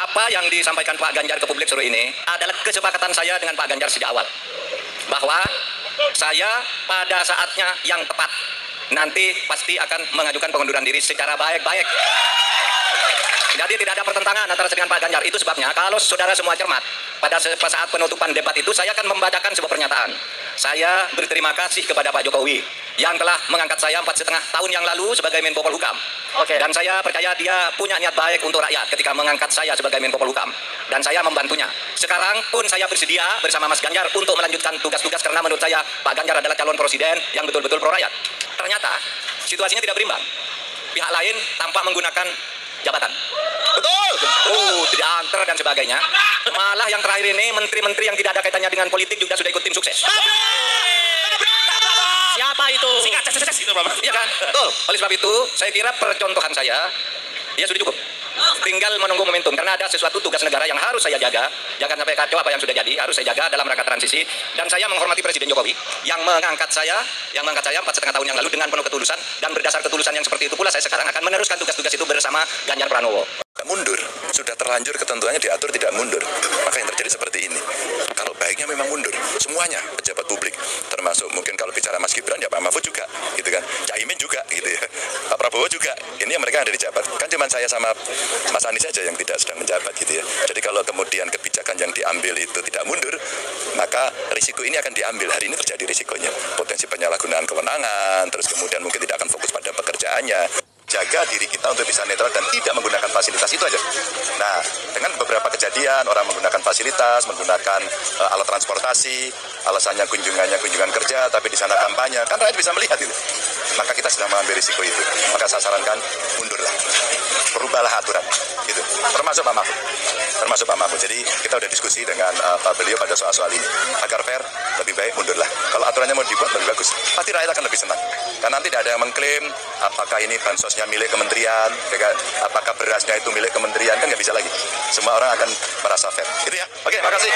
apa yang disampaikan Pak Ganjar ke publik sore ini adalah kesepakatan saya dengan Pak Ganjar sejak awal. Bahwa saya pada saatnya yang tepat nanti pasti akan mengajukan pengunduran diri secara baik-baik. Jadi tidak ada pertentangan antara saya dengan Pak Ganjar. Itu sebabnya kalau saudara semua cermat, pada saat penutupan debat itu saya akan membacakan sebuah pernyataan. Saya berterima kasih kepada Pak Jokowi yang telah mengangkat saya 4,5 tahun yang lalu sebagai Menko Polhukam. Dan saya percaya dia punya niat baik untuk rakyat ketika mengangkat saya sebagai Menko Polhukam. Dan saya membantunya. Sekarang pun saya bersedia bersama Mas Ganjar untuk melanjutkan tugas-tugas karena menurut saya Pak Ganjar adalah calon presiden yang betul-betul pro rakyat. Ternyata situasinya tidak berimbang. Pihak lain tampak menggunakan jabatan. Betul. Tidak angker dan sebagainya. Malah yang terakhir ini menteri-menteri yang tidak ada kaitannya dengan politik juga sudah ikut tim sukses. Siapa itu? Singkat, gitu, iya kan? Betul. Oleh sebab itu, saya kira percontohan saya ya sudah cukup. Tinggal menunggu momentum karena ada sesuatu tugas negara yang harus saya jaga. Jangan sampai kacau apa yang sudah jadi, harus saya jaga dalam rangka transisi. Dan saya menghormati Presiden Jokowi yang mengangkat saya 4,5 tahun yang lalu dengan penuh ketulusan, dan berdasar ketulusan yang seperti itu pula saya sekarang akan meneruskan tugas-tugas itu bersama Ganjar Pranowo. Mundur, sudah terlanjur ketentuannya diatur tidak mundur, maka yang terjadi seperti ini. Kalau baiknya memang mundur, semuanya pejabat publik, termasuk mungkin kalau bicara Mas Gibran ya Pak Mahfud juga, gitu kan, Caimin juga, gitu ya, Pak Prabowo juga, ini yang mereka ada di jabat, kan cuma saya sama Mas Anies saja yang tidak sedang menjabat, gitu ya. Jadi kalau kemudian kebijakan yang diambil itu tidak mundur, maka risiko ini akan diambil. Hari ini terjadi risikonya, potensi penyalahgunaan kewenangan, terus kemudian mungkin tidak akan fokus pada pekerjaannya. Jaga diri kita untuk bisa netral dan tidak menggunakan fasilitas itu aja. Nah, dengan beberapa kejadian orang menggunakan fasilitas, menggunakan alat transportasi, alasannya kunjungan kerja, tapi di sana kampanye, kan rakyat bisa melihat itu. Maka kita sedang mengambil risiko itu. Maka saya sarankan mundurlah, berubahlah aturan, gitu. Termasuk Pak Mahfud. Jadi kita udah diskusi dengan Pak beliau pada soal ini. Agar fair, lebih baik mundurlah. Kalau aturannya mau dibuat lebih bagus, pasti rakyat akan lebih senang. Karena nanti tidak ada yang mengklaim apakah ini bansosnya milik kementerian, apakah berasnya itu milik kementerian, kan nggak bisa lagi. Semua orang akan merasa fair. Itu ya. Oke, makasih.